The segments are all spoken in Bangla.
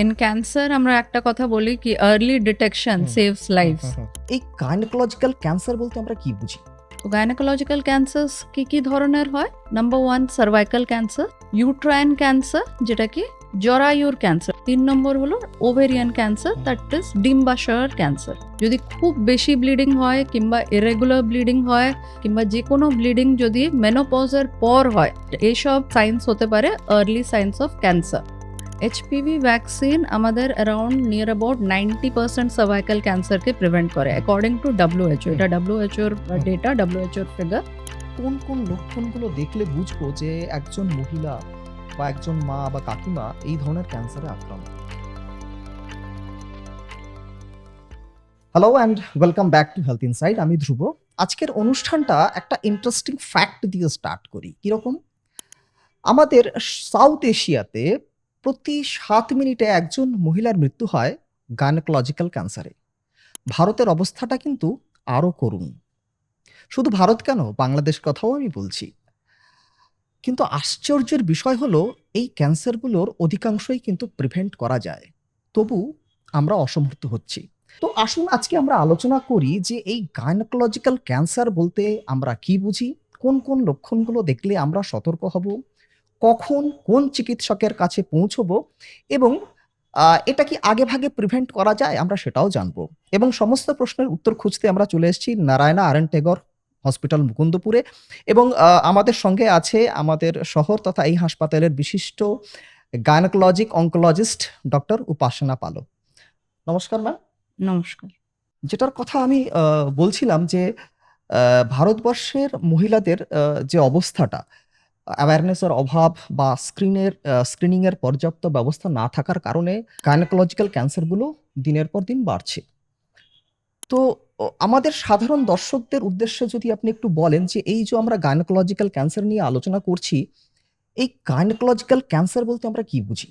ইন ক্যান্সার আমরা একটা কথা বলি কি আর্লি ডিটেকশন সেভস লাইফস। এই গাইনোকোলজিক্যাল ক্যান্সার বলতে আমরা কি বুঝি? তো গাইনোকোলজিক্যাল ক্যান্সার কি ধরনের হয়? Number 1 cervical cancer, uterine cancer যেটা কি জরায়ুর ক্যান্সার, 3 নম্বর হলো ওভেরিয়ান ক্যান্সার দ্যাট ইজ ডিম্বাশয়ের ক্যান্সার। যদি খুব বেশি ব্লিডিং হয় কিংবা ইরেগুলার ব্লিডিং হয় কিংবা যে কোনো ব্লিডিং যদি মেনোপজের পর হয়, এইসব সাইন্স হতে পারে early signs of cancer. HPV vaccine আমাদের অ্যারাউন্ড নিয়ার অ্যাবাউট 90% সার্ভাইকাল ক্যান্সারকে প্রিভেন্ট করে অ্যাকর্ডিং টু WHO। এটা WHO-র ডেটা, WHO-র ফিগার। কোন কোন লক্ষণগুলো দেখলে বুঝবো যে একজন মহিলা বা একজন মা বা কাকিমা এই ধরনের ক্যান্সারে আক্রান্ত? Hello and welcome back to health inside. আমি ধ্রুব। আজকের অনুষ্ঠানটা একটা ইন্টারেস্টিং ফ্যাক্ট দিয়ে স্টার্ট করি। কিরকম? আমাদের সাউথ এশিয়াতে প্রতি 7 মিনিটে একজন মহিলার মৃত্যু হয় গাইনোকোলজিক্যাল ক্যান্সারে। ভারতের অবস্থাটা কিন্তু আরও করুণ। শুধু ভারত কেন, বাংলাদেশ কথাও আমি বলছি। কিন্তু আশ্চর্যের বিষয় হলো এই ক্যান্সারগুলোর অধিকাংশই কিন্তু প্রিভেন্ট করা যায়, তবু আমরা অসমর্থ হচ্ছি। তো আসুন আজকে আমরা আলোচনা করি যে এই গাইনোকোলজিক্যাল ক্যান্সার বলতে আমরা কি বুঝি, কোন কোন লক্ষণগুলো দেখলে আমরা সতর্ক হব, কখন কোন চিকিৎসকের কাছে পৌঁছবো এবং এটা কি আগে ভাগে প্রিভেন্ট করা যায় আমরা সেটাও জানবো। এবং সমস্ত প্রশ্নের উত্তর খুঁজতে আমরা চলে এসেছি নারায়ণা আর.এন. টেগর হসপিটাল মুকুন্দপুরে এবং আমাদের সঙ্গে আছে আমাদের শহর তথা এই হাসপাতালের বিশিষ্ট গাইনোকোলজিক অঙ্কোলজিস্ট ডক্টর উপাসনা পালো। নমস্কার ম্যাম। নমস্কার। যেটার কথা আমি বলছিলাম যে ভারতবর্ষের মহিলাদের যে অবস্থাটা, অ্যাওয়ারনেসের অভাব বা স্ক্রিনিংয়ের পর্যাপ্ত ব্যবস্থা না থাকার কারণে গাইনোকোলজিক্যাল ক্যান্সারগুলো দিনের পর দিন বাড়ছে। তো আমাদের সাধারণ দর্শকদের উদ্দেশ্যে যদি আপনি একটু বলেন যে এই যে আমরা গাইনোকোলজিক্যাল ক্যান্সার নিয়ে আলোচনা করছি, এই গাইনোকোলজিক্যাল ক্যান্সার বলতে আমরা কি বুঝি?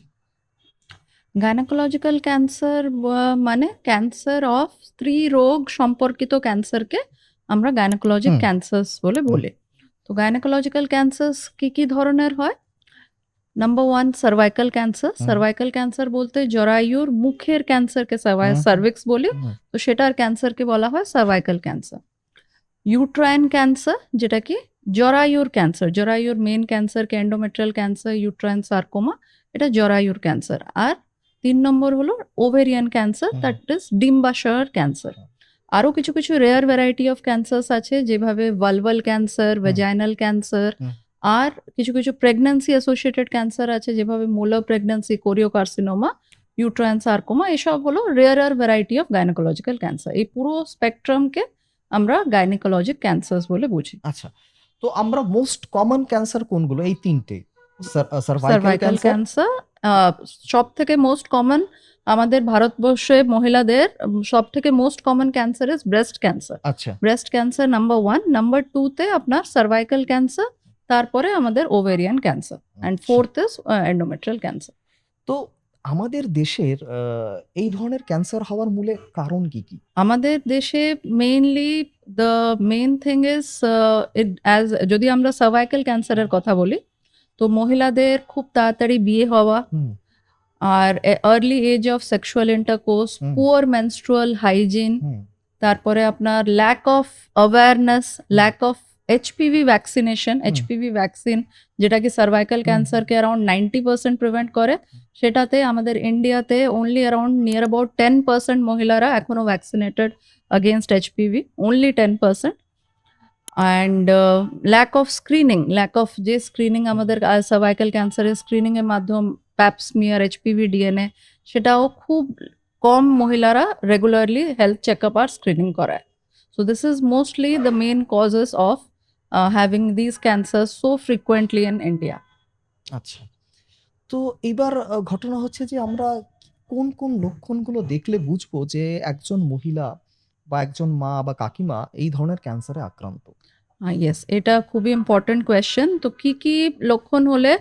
গাইনোকোলজিক্যাল ক্যান্সার মানে ক্যান্সার অফ স্ত্রী রোগ সম্পর্কিত ক্যান্সারকে আমরা গাইনোকোলজিক হুম। ক্যান্সার্স বলে বলি। তো গাইনোকোলজিক্যাল ক্যান্সার্স কি ধরনের হয়? Number 1 cervical cancer. হুম। সার্ভাইকাল ক্যান্সার বলতে জরায়ুর মুখের ক্যান্সারকে হুম। সার্ভিক্স বলি, হুম। তো সেটার ক্যান্সারকে বলা হয় সার্ভাইকাল ক্যান্সার। ইউট্রাইন ক্যান্সার যেটা কি জরায়ুর ক্যান্সার, জরায়ুর মেন ক্যান্সারকে এন্ডোমেট্রিয়াল ক্যান্সার, ইউট্রাইন সার্কোমা, এটা জরায়ুর ক্যান্সার। আর 3 নম্বর হলো ওভেরিয়ান ক্যান্সার দ্যাট ইজ ডিম্বাশয়ের ক্যান্সার। আরও কিছু কিছু রেয়ার ভ্যারাইটি অফ ক্যান্সার্স আছে যেভাবে ভালভাল ক্যান্সার, ভেজাইনাল ক্যান্সার, আর কিছু কিছু প্রেগন্যান্সি অ্যাসোসিয়েটেড ক্যান্সার আছে যেভাবে molar pregnancy, choriocarcinoma, uterine sarcoma, এসব হলো rare variety of gynaecological cancer. এই পুরো স্পেকট্রামকে আমরা গাইনোকোলজিক ক্যান্সার্স বলে বুঝি। আচ্ছা, তো আমরা মোস্ট কমন ক্যান্সার কোনগুলো? এই তিনটে, সার্ভাইকাল সার্ভাইকাল ক্যান্সার। ক্যান্সার সব থেকে মোস্ট কমন আমাদের ভারতবর্ষে মহিলাদের সব থেকে most common cancer is breast cancer. আচ্ছা। ব্রেস্ট ক্যান্সার নাম্বার 1, নাম্বার 2 তে আপনার সার্ভাইকাল ক্যান্সার, তারপরে আমাদের ovarian cancer, and 4th is endometrial cancer. তো আমাদের দেশের এই ধরনের ক্যান্সার হওয়ার মূলে কারণ কি কি? আমাদের দেশে mainly the main thing is as যদি আমরা সার্ভাইকাল ক্যান্সারের কথা বলি, তো মহিলাদের খুব তাড়াতাড়ি বিয়ে হওয়া, আর early age of sexual intercourse, poor menstrual hygiene, তারপরে আপনার lack of awareness, lack of HPV vaccination. HPV vaccine যেটা কি সার্ভাইকাল ক্যান্সারকে অ্যারাউন্ড 90% প্রিভেন্ট করে, সেটাতে আমাদের ইন্ডিয়াতে অনলি অ্যারাউন্ড নিয়ার অ্যাবাউট 10% মহিলারা এখনো vaccinated against HPV, only 10%. And lack of screening, lack of যে স্ক্রিনিং আমাদের সার্ভাইকাল ক্যান্সারের স্ক্রিনিংয়ের মাধ্যম প্যাপস্মিয়ার, এইচপিভি ডিএনএ, সেটাও খুব কম মহিলারা রেগুলারলি হেলথ চেকআপ আর স্ক্রিনিং করায়। So this is mostly the main causes of having this cancer so frequently in India. আচ্ছা, তো এবার ঘটনা হচ্ছে যে আমরা কোন কোন লক্ষণগুলো দেখলে বুঝবো যে একজন মহিলা বা একজন মা বা কাকিমা এই ধরনের ক্যান্সারে আক্রান্ত? ইয়েস, এটা খুবই ইম্পর্টেন্ট কোয়েশ্চেন। তো কি লক্ষণ হলে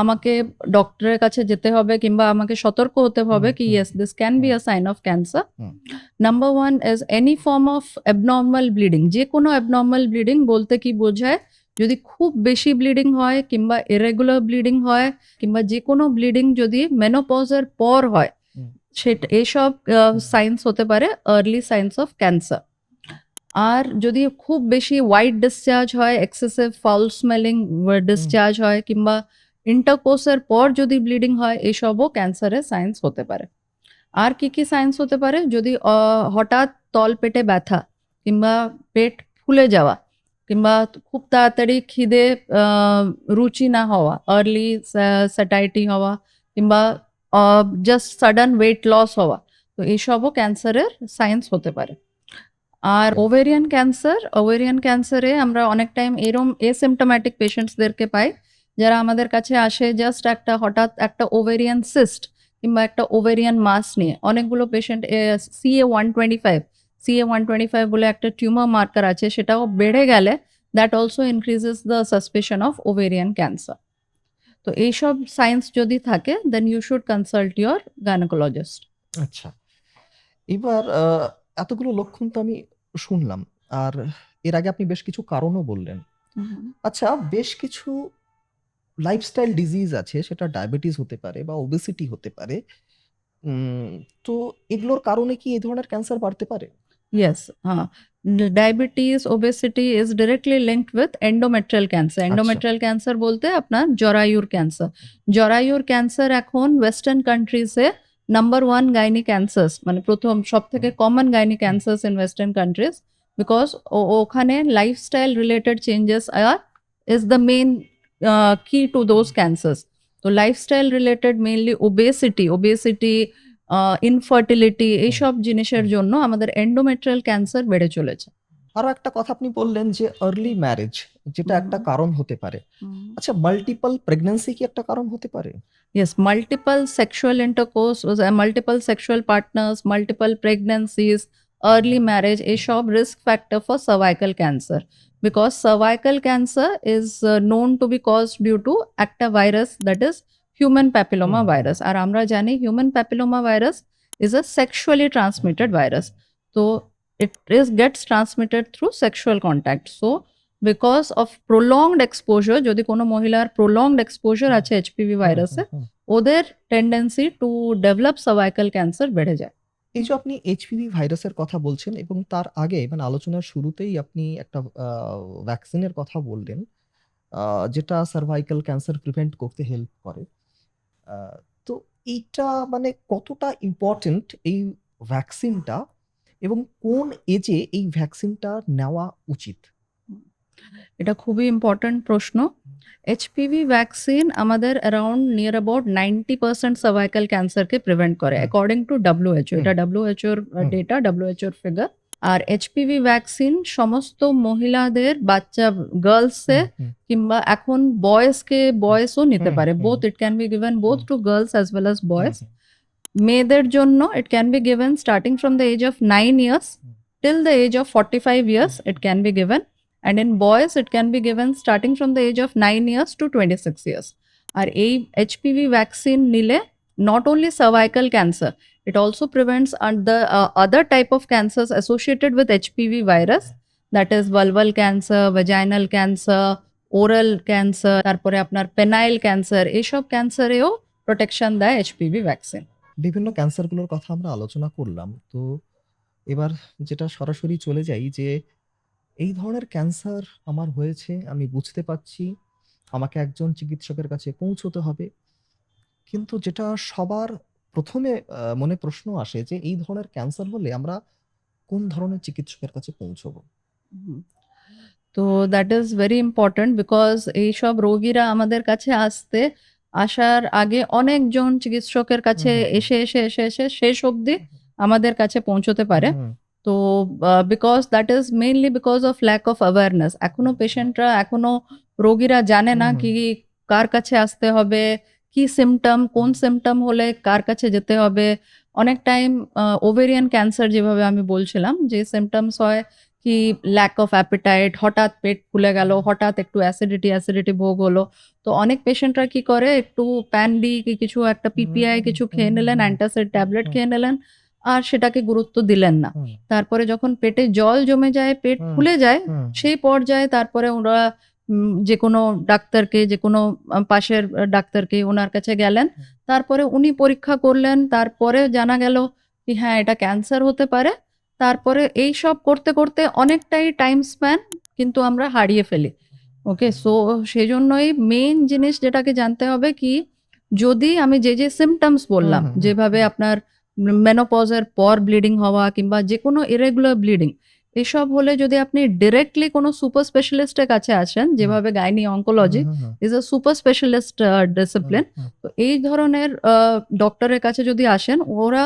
আমাকে ডক্টরের কাছে যেতে হবে কিংবা আমাকে সতর্ক হতে হবে কি yes this can be a sign of cancer. Number 1 is any form of abnormal bleeding. যে কোনো অ্যাবনর্মাল ব্লিডিং বলতে কি বোঝায়? যদি খুব বেশি ব্লিডিং হয় কিংবা ইরেগুলার ব্লিডিং হয় কিংবা যে কোনো ব্লিডিং যদি মেনোপজের পর হয়, হুম। সেটা এইসব সাইন্স হতে পারে আর্লি সাইন্স অফ ক্যান্সার। আর যদি খুব বেশি হোয়াইট ডিসচার্জ হয়, এক্সেসিভ ফাউল স্মেলিং ডিসচার্জ হয় কিংবা ইন্টারকোর্সের পর যদি ব্লিডিং হয়, এইসবও ক্যান্সারের সাইন্স হতে পারে। আর কি কি সাইন্স হতে পারে? যদি হঠাৎ তল পেটে ব্যথা কিংবা পেট ফুলে যাওয়া কিংবা খুব তাড়াতাড়ি খিদে রুচি না হওয়া, আর্লি স্যাটাইটি হওয়া কিংবা জাস্ট সাডেন ওয়েট লস হওয়া, তো এইসবও ক্যান্সারের সাইন্স হতে পারে। আর ওভেরিয়ান ক্যান্সারে আমরা অনেক টাইম এরম এসিমটোম্যাটিক পেশেন্টসদেরকে পাই, যারা আমাদের কাছে আসে জাস্ট হঠাৎ একটা ওভেরিয়ান সিস্ট কিংবা একটা ওভেরিয়ান মাস নিয়ে। অনেকগুলো পেশেন্ট CA-125 বলে একটা টিউমার মার্কার আছে, সেটাও বেড়ে গেলে that also increases the suspicion of ovarian cancer. তো এইসব সায়েন্স যদি থাকে then you should consult your gynaecologist. আচ্ছা, এবার এতগুলো লক্ষণ তো আমি শুনলাম, আর এর আগে আপনি বেশ কিছু কারণও বললেন। আচ্ছা, বেশ কিছু লাইফস্টাইল ডিজিজ আছে, সেটা ডায়াবেটিস হতে পারে বা ওবেসিটি হতে পারে। তো এগুলোর কারণে কি এই ধরনের ক্যান্সার বাড়তে পারে? Yes, diabetes, obesity is directly linked with endometrial cancer. Endometrial cancer বলতে আপনার জরায়ুর ক্যান্সার। জরায়ুর ক্যান্সার এখন ওয়েস্টার্ন কান্ট্রিজে নাম্বার 1 গাইনি ক্যান্সার্স, মানে প্রথম সব থেকে common gynae cancers in western countries, because ওখানে lifestyle related changes is the main key to those cancers. তো lifestyle related mainly obesity, infertility, এইসব জিনিসের জন্য আমাদের এন্ডোমেট্রিয়াল ক্যান্সার বেড়ে চলেছে। আরো একটা কথা আপনি বললেন যে আর্লি ম্যারেজ, যেটা একটা কারণ হতে পারে। আচ্ছা, মাল্টিপল প্রেগন্যান্সি কি একটা কারণ হতে পারে? Yes, multiple sexual intercourse, multiple sexual partners, multiple pregnancies, early marriage, এইসব risk factor for cervical cancer, because cervical cancer is known to be caused due to একটা virus, that is human papilloma virus. আর আমরা জানি human papilloma virus is a sexually transmitted virus, so it gets transmitted through sexual contact. So because of prolonged exposure, যদি কোনো মহিলার prolonged exposure আছে HPV ভাইরাসে, ওদের tendency to develop cervical cancer বেড়ে যায়। এই যে আপনি এইচপিভি ভাইরাসের কথা বলছেন, এবং তার আগে মানে আলোচনার শুরুতেই আপনি একটা ভ্যাকসিনের কথা বললেন, যেটা সার্ভাইকাল ক্যান্সার প্রিভেন্ট করতে হেল্প করে। তো এইটা মানে কতটা ইম্পর্টেন্ট এই ভ্যাকসিনটা, এবং কোন এজে এই ভ্যাকসিনটা নেওয়া উচিত? এটা খুবই ইম্পর্ট্যান্ট প্রশ্ন। এইচপিভি ভ্যাকসিন আমাদের অ্যারাউন্ড নিয়ার অ্যাবাউট 90% সার্ভাইকাল ক্যান্সারকে প্রিভেন্ট করে অ্যাকর্ডিং টু WHO। এটা WHO-র ডেটা, WHO-র ফিগার। আর এইচপিভি ভ্যাকসিন সমস্ত মহিলাদের, বাচ্চা গার্লসে কিংবা এখন বয়েজও নিতে পারে। Both, it can be given both to girls as well as boys. মেয়েদের জন্য it can be given starting from the age of 9 years till the age of 45 years it can be given, and in boys it can be given starting from the age of 9 years to 26 years. আর এই HPV vaccine নিলে not only cervical cancer, it also prevents the other type of cancers associated with HPV virus, that is vulval cancer, vaginal cancer, oral cancer, তারপরে আপনার penile cancer, এইসব ক্যান্সারেও প্রোটেকশন দেয় HPV vaccine। বিভিন্ন ক্যান্সারগুলোর কথা আমরা আলোচনা করলাম, তো এবার যেটা সরাসরি চলে যাই যে এই ধরনের ক্যান্সার আমার হয়েছে, আমি বুঝতে পারছি, আমাকে একজন চিকিৎসকের কাছে পৌঁছতে হবে, কিন্তু যেটা সবার প্রথমে মনে প্রশ্ন আসে যে এই ধরনের ক্যান্সার হলে আমরা কোন ধরনের চিকিৎসকের কাছে পৌঁছবো? তো that is very important, because এইসব রোগীরা আমাদের কাছে আসার আগে অনেকজন চিকিৎসকের কাছে এসে শেষ অবধি আমাদের কাছে পৌঁছতে পারে। তো because that is mainly because of lack of awareness. এখনো রোগীরা জানে না কি কার কাছে আসতে হবে, কি সিমটম, কোন সিমটম হলে কার কাছে যেতে হবে। অনেক টাইম ওভেরিয়ান ক্যান্সার যেভাবে আমি বলছিলাম, যে সিমটমস হয় কি ল্যাক অফ অ্যাপিটাইট, হঠাৎ পেট ফুলে গেল, হঠাৎ একটু অ্যাসিডিটি ভোগ হলো। তো অনেক পেশেন্টরা কি করে, একটু প্যান্ডি কি কিছু একটা পিপিআই কিছু খেয়ে নিলেন, অ্যান্টাসিড ট্যাবলেট খেয়ে নিলেন, আর সেটাকে গুরুত্ব দিলেন না। তারপরে যখন পেটে জল জমে যায়, পেট ফুলে যায়, সেই পর্যায়ে তারপরে ওরা যে কোনো ডাক্তারকে, যে কোনো পাশের ডাক্তারকে ওনার কাছে গেলেন, তারপরে উনি পরীক্ষা করলেন, তারপরে জানা গেল কি হ্যাঁ এটা ক্যান্সার হতে পারে। তারপরে এই সব করতে করতে অনেকটাই টাইম স্প্যান কিন্তু আমরা হারিয়ে ফেলি। ওকে, সো সেজন্যই মেইন জিনিস যেটাকে জানতে হবে কি, যদি আমি যে সিমটমস বললাম, যেভাবে আপনার মেনোপজের পর ব্লিডিং হওয়া কিংবা যে কোনো ইরেগুলার ব্লিডিং, এসব হলে যদি আপনি ডিরেক্টলি কোনো সুপার স্পেশালিস্টের কাছে আসেন, যেভাবে gynae oncology is a super specialist discipline, তো এই ধরনের ডক্টরের কাছে যদি আসেন, ওরা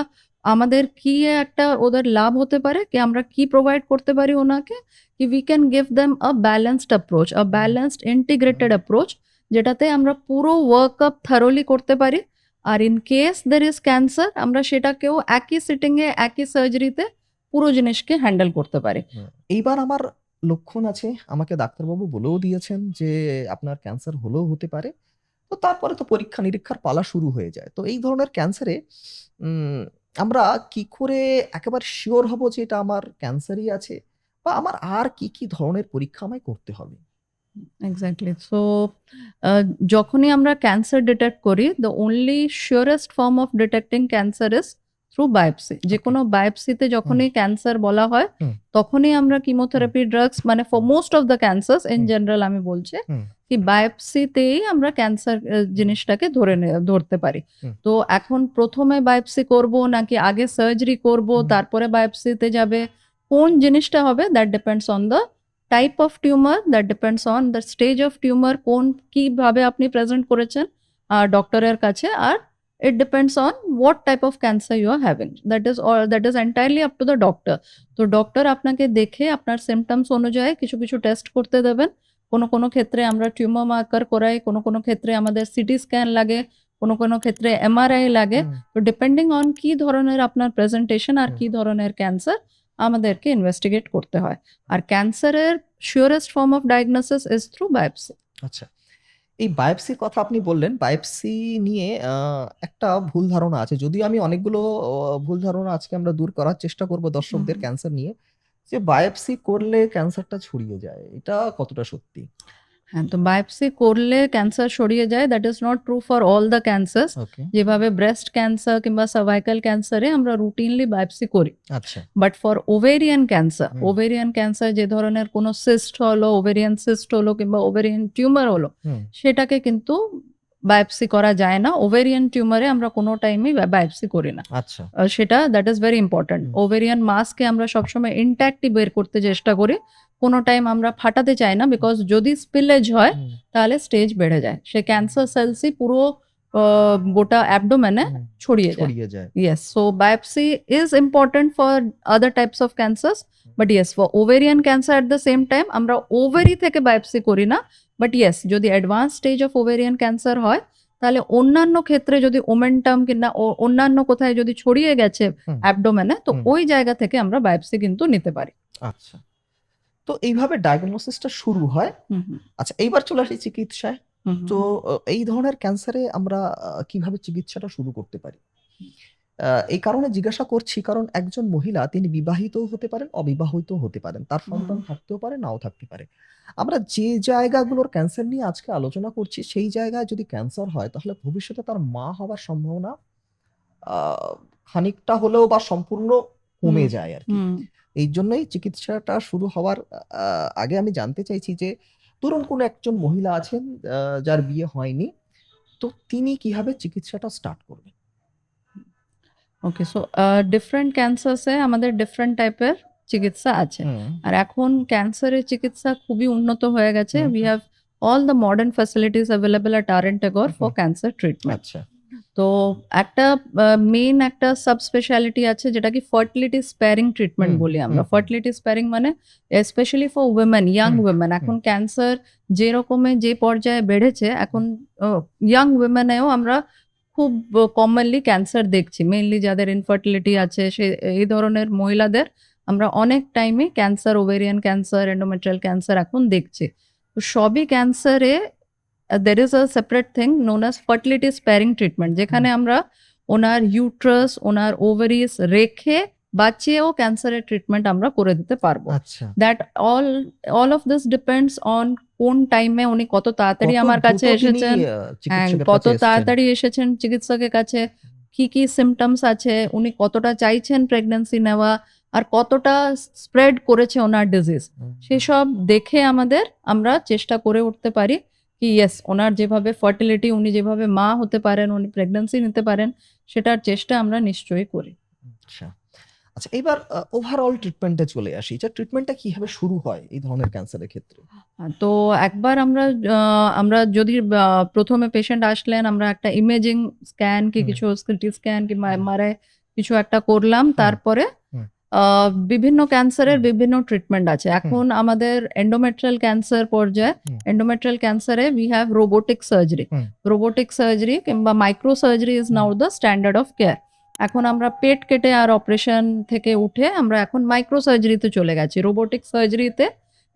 আমাদের কি একটা ওদের লাভ হতে পারে কি আমরা কি প্রোভাইড করতে পারি ওনাকে, কি we can give them a balanced approach, a balanced integrated approach, যেটাতে আমরা পুরো ওয়ার্ক আপ থারোলি করতে পারি। আর in case there is cancer, আমরা সেটাকেও একই সিটিংয়ে একই সার্জারিতে পুরো জিনিসকে হ্যান্ডেল করতে পারি। এইবার আমার লক্ষণ আছে, আমাকে ডাক্তারবাবু বলেও দিয়েছেন যে আপনার ক্যান্সার হলেও হতে পারে। তো তারপরে তো পরীক্ষা নিরীক্ষার পালা শুরু হয়ে যায়। তো এই ধরনের ক্যান্সারে আমরা কি করে একেবারে শিওর হব যে এটা আমার ক্যান্সারই আছে, বা আমার আর কি কি ধরনের পরীক্ষা আমায় করতে হবে? এক্স্যাক্টলি। সো যখনই আমরা ক্যান্সার ডিটেক্ট করি, the only surest form of detecting cancer is through biopsy. যে কোনো বায়োপসিতে যখনই ক্যান্সার বলা হয়, তখনই আমরা কিমোথেরাপি ড্রাগস, মানে for most of the cancers in general আমি বলছি কি বায়োপসিতেই আমরা ক্যান্সার জিনিসটাকে ধরতে পারি। তো এখন প্রথমে বায়োপসি করব নাকি আগে সার্জারি করব তারপরে বায়োপসিতে যাবে, কোন জিনিসটা হবে, that depends on the type of tumour, that depends on the stage of tumour, কোন কিভাবে আপনি প্রেজেন্ট করেছেন ডক্টরের কাছে, আর it depends on what type of cancer you are having. That is entirely up to the doctor. তো ডক্টর আপনাকে দেখে আপনার সিমটমস অনুযায়ী কিছু কিছু টেস্ট করতে দেবেন। কোনো কোনো ক্ষেত্রে আমরা টিউমার মার্কার করাই, কোনো কোনো ক্ষেত্রে আমাদের সিটি স্ক্যান লাগে, কোনো কোনো ক্ষেত্রে এমআরআই লাগে। তো ডিপেন্ডিং অন কি ধরনের আপনার প্রেজেন্টেশন আর কি ধরনের ক্যান্সার, আমাদেরকে ইনভেস্টিগেট করতে হয়। আর ক্যান্সারের surest form of diagnosis is through biopsy. আচ্ছা, এই বায়োপসির কথা আপনি বললেন, বায়োপসি নিয়ে একটা ভুল ধারণা আছে। যদিও আমি অনেকগুলো ভুল ধারণা আজকে আমরা দূর করার চেষ্টা করব দর্শকদের ক্যান্সার নিয়ে। যে বায়োপসি করলে ক্যান্সারটা ছড়িয়ে যায়, এটা কতটা সত্যি? হ্যাঁ, তো বায়োপসি করলে ক্যান্সার সরিয়ে যায়, that is not true for all the cancers. Okay. যেভাবে ব্রেস্ট ক্যান্সার কিংবা সার্ভাইকাল ক্যান্সারে আমরা রুটিনলি বায়োপসি করি, আচ্ছা। বাট ফর ওভেরিয়ান ক্যান্সার যে ধরনের কোনো সিস্ট হলো, ওভেরিয়ান সিস্ট হলো কিংবা ওভেরিয়ান টিউমার হলো, সেটাকে কিন্তু বায়োপসি করা যায় না। ওভেরিয়ান টিউমারে আমরা কোনো টাইমই বায়োপসি করি না। আচ্ছা। সেটা that is very important. Ovarian মাসকে আমরা সবসময় ইনট্যাক্টই বের করতে চেষ্টা করি, কোনো টাইম আমরা ফাটাতে চাই না, বিকজ যদি স্পিলেজ হয় তাহলে স্টেজ বেড়ে যায়, সে ক্যান্সার সেলসই পুরো গোটা অ্যাবডোমেনে ছড়িয়ে যায়। Yes, so biopsy is important for other types of cancers, but yes for ovarian cancer at the same time আমরা ওভারি থেকে বায়োপসি করি না। বাট ইয়েস, যদি advance stage of ovarian cancer হয়, তাহলে অন্যান্য ক্ষেত্রে যদি ওমেন্টাম কিংবা অন্যান্য কোথায় যদি ছড়িয়ে গেছে অ্যাবডোমেনে, তো ওই জায়গা থেকে আমরা বায়োপসি কিন্তু নিতে পারি। আচ্ছা, তো এইভাবে ডায়াগনোসিসটা শুরু হয়। আচ্ছা, এইবার চলে আসি চিকিৎসায়। তো এই ধরনের ক্যান্সারে আমরা কিভাবে চিকিৎসাটা শুরু করতে পারি? এই কারণে জিজ্ঞাসা করছি, কারণ একজন মহিলা তিনি বিবাহিতও হতে পারেন, অবিবাহিতও হতে পারেন, তার সন্তান থাকতেও পারে, নাও থাকতে পারে। আমরা যে জায়গাগুলোর ক্যান্সার নিয়ে আজকে আলোচনা করছি, সেই জায়গায় যদি ক্যান্সার হয়, তাহলে ভবিষ্যতে তার মা হওয়ার সম্ভাবনা খানিকটা হলেও বা সম্পূর্ণ কমে যায় আর কি। এই জন্যই চিকিৎসাটা শুরু হওয়ার আগে আমি জানতে চাইছি যে, ধরুন কোনো একজন মহিলা আছেন যার বিয়ে হয়নি, তো তিনি কিভাবে চিকিৎসাটা স্টার্ট করবেন? ওকে, সো ডিফারেন্ট ক্যান্সারসে আমাদের ডিফারেন্ট টাইপের চিকিৎসা আছে। আর এখন ক্যান্সারের চিকিৎসা খুবই উন্নত হয়ে গেছে। We have all the modern facilities available at R Tagore for cancer treatment. আচ্ছা। তো একটা মেইন একটা সাব স্পেশালিটি আছে যেটাকে ফার্টিলিটি স্প্যারিং ট্রিটমেন্ট বলি আমরা। ফার্টিলিটি স্প্যারিং মানে specially for women, young women. এখন ক্যান্সার যে রকমের যে পর্যায়ে বেড়েছে, এখন ইয়াং উইমেনেও আমরা খুব কমনলি ক্যান্সার দেখছি। মেইনলি যাদের ইনফার্টিলিটি আছে, সে এই ধরনের মহিলাদের আমরা অনেক টাইমে cancer, ovarian cancer, endometrial cancer এখন দেখছি। তো সবই ক্যান্সারে there is a separate thing known as fertility sparing treatment, যেখানে আমরা ওনার ইউট্রাস, ওনার ওভারিস রেখে বাঁচিয়েও ক্যান্সারের ট্রিটমেন্ট আমরা করে দিতে পারবো। আচ্ছা, that all of this depends on কোন টাইমে উনি কত তাড়াতাড়ি কত আমার কাছে দ্রুত তিনি এসেছেন, হ্যাঁ, চিকিৎসকের কত কাছে এসছেন? তাড়াতাড়ি এসেছেন চিকিৎসকের কাছে, কি কি সিমটমস আছে, উনি কতটা চাইছেন প্রেগন্যান্সি নেওয়া, আর কতটা স্প্রেড করেছে ওনার ডিজিজ, সেসব দেখে আমরা চেষ্টা করে উঠতে পারি কি ইয়েস, ওনার যেভাবে ফার্টিলিটি, উনি যেভাবে মা হতে পারেন, উনি প্রেগন্যান্সি নিতে পারেন, সেটার চেষ্টা আমরা নিশ্চয়ই করি। আচ্ছা, আচ্ছা, এবার ওভারঅল ট্রিটমেন্টে চলে আসি। যে ট্রিটমেন্টটা কিভাবে শুরু হয় এই ধরনের ক্যান্সারের ক্ষেত্রে? তো একবার আমরা যদি প্রথমে পেশেন্ট আসলেন, আমরা একটা ইমেজিং স্ক্যান কি হুম। কিছু সিটি স্ক্যান কিংবা এমআরআই কিছু একটা করলাম, তারপরে হুম। বিভিন্ন ক্যান্সারের হুম। বিভিন্ন ট্রিটমেন্ট আছে। এখন আমাদের এন্ডোমেট্রিয়াল ক্যান্সার পর্যায়ে, হুম। এন্ডোমেট্রিয়াল ক্যান্সারে উই হ্যাভ রোবোটিক সার্জারি। হুম। রোবোটিক সার্জারি কিংবা micro surgery is now the standard of care. এখন আমরা পেট কেটে আর অপারেশন থেকে উঠে আমরা এখন মাইক্রো সার্জারিতে চলে গেছি। রোবোটিক সার্জারিতে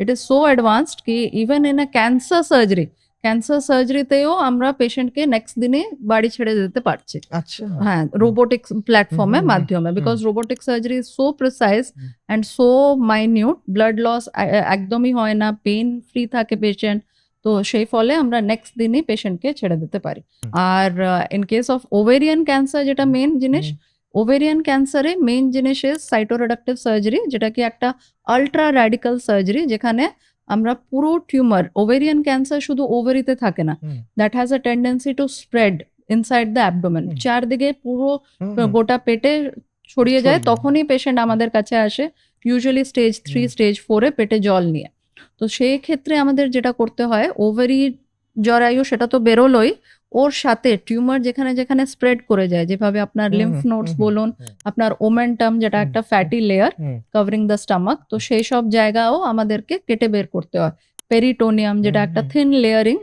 ইট ইজ সো অ্যাডভান্সড কি ইভেন ইন আ ক্যান্সার সার্জারিতেও আমরা পেশেন্টকে নেক্সট দিনে বাড়ি ছেড়ে দিতে পারছি। আচ্ছা। হ্যাঁ, রোবোটিক প্ল্যাটফর্মের হুম, হুম, মাধ্যমে, because robotic surgery is so precise hmm. And so minute, blood loss একদমই হয় না, পেন ফ্রি থাকে পেশেন্ট। তো সেই ফলে আমরা নেক্সট দিনই পেশেন্টকে ছেড়ে দিতে পারি। আর in case of ovarian cancer, যেটা মেন জিনিস, ওভেরিয়ান ক্যান্সারে মেইন জিনিস ইজ সাইটোরেডাকটিভ সার্জারি, যেটা কি একটা আলট্রা র্যাডিক্যাল সার্জারি, যেখানে আমরা পুরো টিউমার, ওভেরিয়ান ক্যান্সার শুধু ওভারিতে থাকে না, that has a tendency to spread inside the abdomen, চারদিকে পুরো গোটা পেটে ছড়িয়ে যায়। তখনই পেশেন্ট আমাদের কাছে আসে, ইউজুয়ালি স্টেজ 3 স্টেজ 4-এ পেটে জল নিয়ে। তো সেই ক্ষেত্রে আমাদের যেটা করতে হয়, ওভারি জরায়ু সেটা তো বেরোলোই, ওর সাথে টিউমার যেখানে যেখানে স্প্রেড করে যায়, যেভাবে আপনার লিম্ফ নোডস বলুন, আপনার ওমেন্টাম যেটা একটা fatty layer covering the stomach, তো সেই সব জায়গাও আমাদেরকে কেটে বের করতে হয়। পেরিটোনিয়াম যেটা একটা thin layering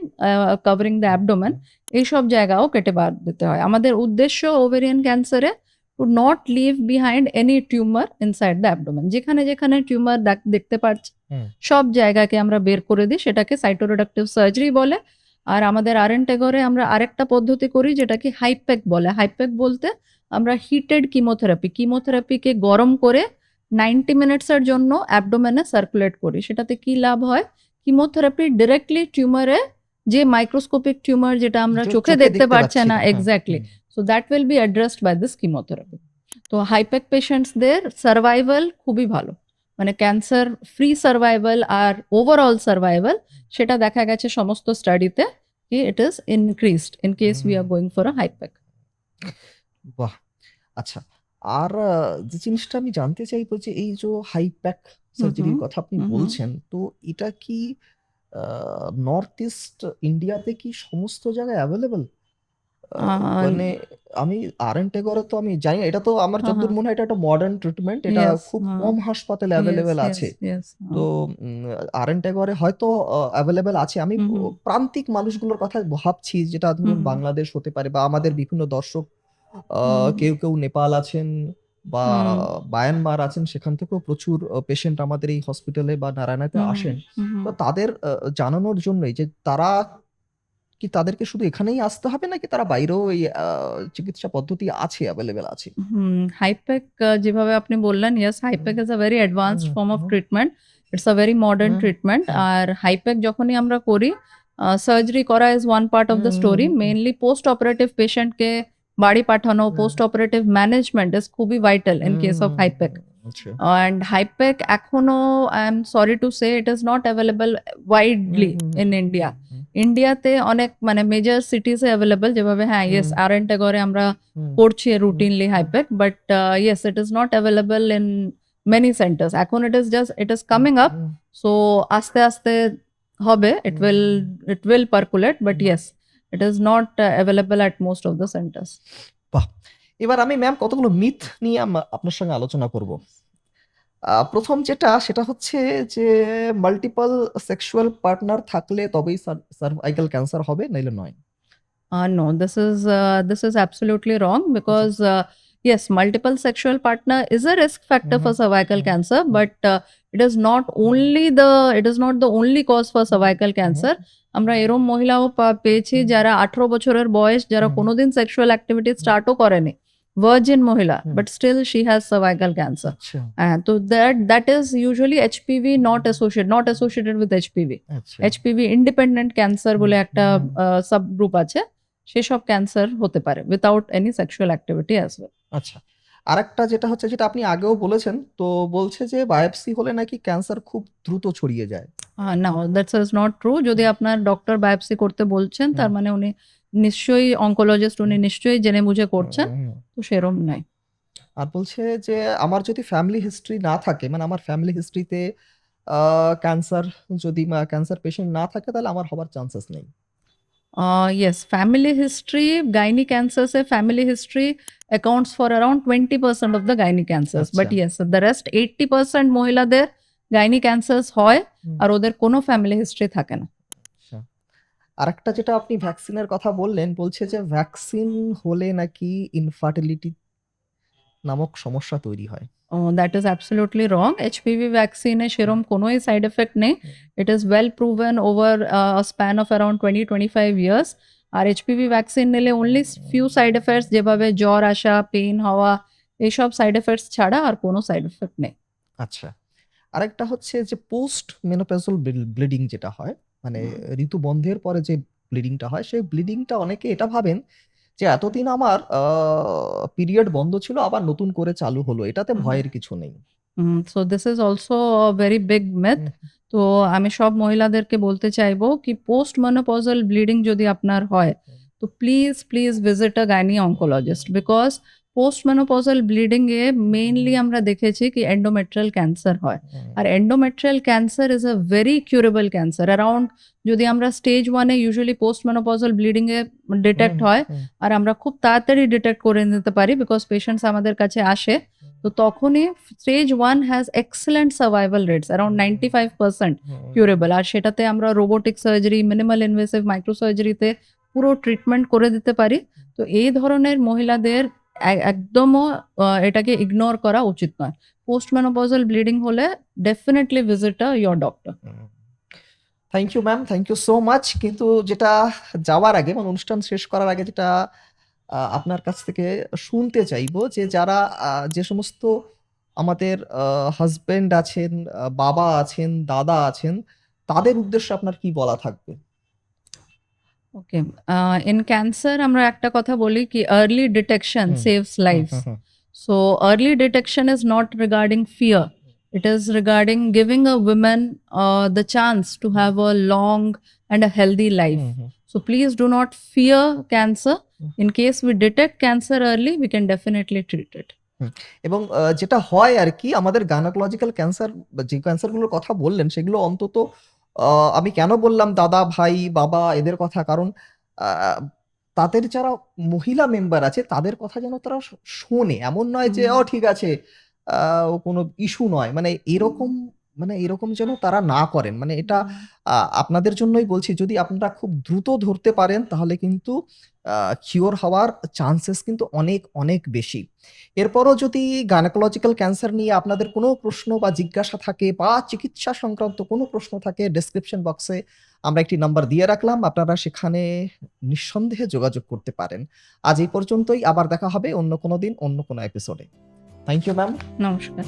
covering the abdomen, এইসব জায়গাও কেটে বার দিতে হয়। আমাদের উদ্দেশ্য ওভেরিয়ান ক্যান্সারে to not leave behind any tumour inside the abdomen. যেখানে যেখানে টিউমার দেখতে পাচ্ছি সব জায়গাকে আমরা বের করে দিই, সেটাকে সাইটোরেডাকটিভ সার্জারি বলে। আর আমাদের আরএন টেগরে আমরা আরেকটা পদ্ধতি করি যেটাকে হাইপ্যাক বলে। হাইপ্যাক বলতে আমরা হিটেড কিমোথেরাপিকে গরম করে 90 মিনিটসের জন্য অ্যাবডোমেনে সার্কুলেট করি। সেটাতে কি লাভ হয়, কিমোথেরাপি ডিরেক্টলি টিউমারে, যে মাইক্রোস্কোপিক টিউমার যেটা আমরা চোখে দেখতে পারছে না, exactly, so that will be addressed by this chemotherapy. তো হাইপ্যাক পেশেন্টসদের সার্ভাইভাল খুবই ভালো, মানে ক্যান্সার ফ্রি সার্ভাইভাল আর ওভারঅল সার্ভাইভাল, সেটা দেখা গেছে সমস্ত স্টাডিতে কি it is increased in case we are going for a হাইপ্যাক। বাহ! আচ্ছা। আর যে জিনিসটা আমি জানতে চাইবো যে এই যে হাইপ্যাক সার্জারির কথা আপনি বলছেন, তো এটা কি নর্থ ইস্ট ইন্ডিয়াতে কি সমস্ত জায়গায় অ্যাভেলেবল? মানে আমি আরএন টেগরে তো আমি জানি না, এটা তো আমার যতদূর মনে হয় এটা একটা মডার্ন ট্রিটমেন্ট, এটা খুব কম হাসপাতালে অ্যাভেলেবল আছে। তো আরএন টেগরে হয়তো অ্যাভেলেবল আছে। আমি প্রান্তিক মানুষগুলোর কথা ভাবছি, যেটা ধরুন বাংলাদেশ হতে পারে বা আমাদের বিভিন্ন দর্শক কেউ কেউ নেপাল আছেন বা মায়ানমার আছেন, সেখান থেকেও প্রচুর পেশেন্ট আমাদের এই হসপিটালে বা নারায়ণাতে আসেন। তো তাদের জানানোর জন্যই যে তারা কি, তাদেরকে শুধু এখানেই আসতে হবে নাকি তারা বাইরেও এই চিকিৎসা পদ্ধতি আছে, অ্যাভেলেবল আছে? হাইপ্যাক যেভাবে আপনি বললেন, ইয়েস, হাইপ্যাক is a very advanced form of treatment, it's a very modern treatment. আর হাইপ্যাক যখনই আমরা করি, সার্জারি করা is one part of the story. Mainly post operative পেশেন্টকে বাড়ি পাঠানো, পোস্ট অপারেটিভ ম্যানেজমেন্ট ইজ খুবই ভাইটাল ইন কেস অফ হাইপ্যাক। And HIPEC এখনো, I am sorry to say, it is not available widely in India. ইন্ডিয়াতে অনেক মানে মেজর সিটিসে অ্যাভেলেবল, যেভাবে হ্যাঁ ইয়েস আরএন টেগরে আমরা করছি রুটিনলি হাইপ্যাক, but yes it is not available in many centres. এখন it is coming up, so আস্তে আস্তে হবে, it will percolate, but yes, it is not available at most of the centers. বাহ! এবার আমি ম্যাম কতগুলো মিথ নিয়ে আপনার সঙ্গে আলোচনা করব। প্রথম সেটা হচ্ছে যে মাল্টিপল সেক্সুয়াল পার্টনার থাকলে তবেই সার্ভাইকাল ক্যান্সার হবে, নাইলে নয়। No, this is absolutely wrong, because yes, multiple sexual partner is a risk factor for cervical cancer, but it is not the only cause for cervical cancer. আমরা এরম মহিলাও পেয়েছি যারা 18 বছরের বয়স, যারা কোনোদিন সেক্সুয়াল অ্যাক্টিভিটি স্টার্টও করেনি, virgin mohila, Hmm. but still she has cervical cancer. আচ্ছা So that is usually HPV not associated with HPV. আচ্ছা HPV independent cancer বলে একটা হুম। সাবগ্রুপ আছে, সেসব ক্যান্সার হতে পারে without any sexual activity as well. আচ্ছা আরেকটা যেটা হচ্ছে, যেটা আপনি আগেও বলেছেন, তো বলছে যে বায়োপসি হলে নাকি ক্যান্সার খুব দ্রুত ছড়িয়ে যায়। না, দ্যাটস ইজ নট ট্রু। যদি আপনার ডক্টর বায়োপসি করতে বলছেন, তার মানে উনি নিশ্চয়ই অনকোলজিস্ট, উনি নিশ্চয়ই জেনে বুঝে করছেন, হুম। তো সেরম নাই। আর বলছে যে আমার যদি ফ্যামিলি হিস্ট্রি না থাকে, মানে আমার ফ্যামিলি হিস্ট্রিতে ক্যান্সার, যদি ক্যান্সার পেশেন্ট না থাকে, তাহলে আমার হবার চান্সেস নেই। Yes, family history, gynae cancers से family history accounts for around 20% of the gynae cancers. But আচ্ছা yes, the rest 80% মহিলাদের gynae cancers হয় হুম। আর ওদের কোনো family history থাকে না। আচ্ছা আরেকটা যেটা আপনি ভ্যাকসিনের কথা বললেন, বলছে যে ভ্যাকসিন হলে নাকি ইনফার্টিলিটি নামক সমস্যা তৈরি হয়। That is absolutely wrong. HPV vaccine এ সেরম কোনোই সাইড এফেক্ট নেই। It is well proven over a span of around 20-25 years. আর HPV ভ্যাকসিন নিলে only few side effects, যেভাবে জ্বর আসা, পেইন হওয়া, এইসব সাইড এফেক্টস ছাড়া আর কোনো সাইড এফেক্ট নেই। আচ্ছা আরেকটা হচ্ছে যে পোস্ট মেনোপজল ব্লিডিং যেটা হয়, মানে ঋতু বন্ধের পরে যে ব্লিডিংটা হয়, সেই ব্লিডিংটা অনেকে এটা ভাবেন যে এতদিন আমার পিরিয়ড বন্ধ ছিল, আবার নতুন করে চালু হলো, এটাতে ভয়ের কিছু নেই। So this is also a very big myth. তো আমি সব মহিলাদেরকে বলতে চাইবো কি পোস্ট মেনোপজাল ব্লিডিং যদি আপনার হয়, তো please visit a gynae oncologist, because post menopausal bleeding এ মেইনলি আমরা দেখেছি কি এন্ডোমেট্রিয়াল ক্যান্সার হয়। আর endometrial cancer is a very curable cancer. Around যদি আমরা স্টেজ 1 এ ইউজুয়ালি পোস্ট মেনোপজাল ব্লিডিং এ ডিটেক্ট হয়, আর আমরা খুব তাড়াতাড়ি ডিটেক্ট করে নিতে পারি বিকজ পেশেন্টস আমাদের কাছে আসে, তো তখনই stage 1 has excellent survival rates around 95% curable. আর সেটাতে আমরা robotic surgery, minimal invasive micro সার্জারিতে পুরো ট্রিটমেন্ট করে দিতে পারি। তো এই ধরনের মহিলাদের একদমও এটাকে ইগনোর করা উচিত নয়। পোস্ট মেনোপজাল ব্লিডিং হলে definitely visit your doctor. Thank you ma'am, thank you so much. কিন্তু যেটা যাওয়ার আগে, মানে অনুষ্ঠান শেষ করার আগে, যেটা আপনার কাছ থেকে শুনতে চাইবো, যে যারা যে সমস্ত আমাদের হাজবেন্ড আছেন, বাবা আছেন, দাদা আছেন, তাদের উদ্দেশ্যে আপনার কি বলা থাকবে? ওকে, ইন ক্যান্সার আমরা একটা কথা বলি কি early detection saves lives. So early detection is not regarding fear. It is regarding giving a woman the chance to have a long and a healthy life. So please do not fear cancer. In case we detect cancer early, we can definitely treat it. এবং যেটা হয় আর কি, আমাদের গাইনোকোলজিক্যাল ক্যান্সার, যে ক্যান্সারগুলোর কথা বললেন, সেগুলো অন্তত আমি কেন বললাম দাদা, ভাই, বাবা এদের কথা, কারণ তাদের যারা মহিলা মেম্বার আছে, তাদের কথা যেন তারা শোনে। এমন নয় যে ও ঠিক আছে, ও কোনো ইস্যু নয়, মানে এরকম যেন তারা না করেন। মানে এটা আপনাদের জন্যই বলছি, যদি আপনারা খুব দ্রুত ধরতে পারেন, তাহলে কিন্তু কিওর হওয়ার চান্সেস কিন্তু অনেক অনেক বেশি। এরপরও যদি গাইনোকোলজিক্যাল ক্যান্সার নিয়ে আপনাদের কোনো প্রশ্ন বা জিজ্ঞাসা থাকে, বা চিকিৎসা সংক্রান্ত কোনো প্রশ্ন থাকে, ডেসক্রিপশন বক্সে আমরা একটি নাম্বার দিয়ে রাখলাম, আপনারা সেখানে নিঃসন্দেহে যোগাযোগ করতে পারেন। আজ এই পর্যন্তই, আবার দেখা হবে অন্য কোনো দিন, অন্য কোনো এপিসোডে। Thank you ma'am. নমস্কার।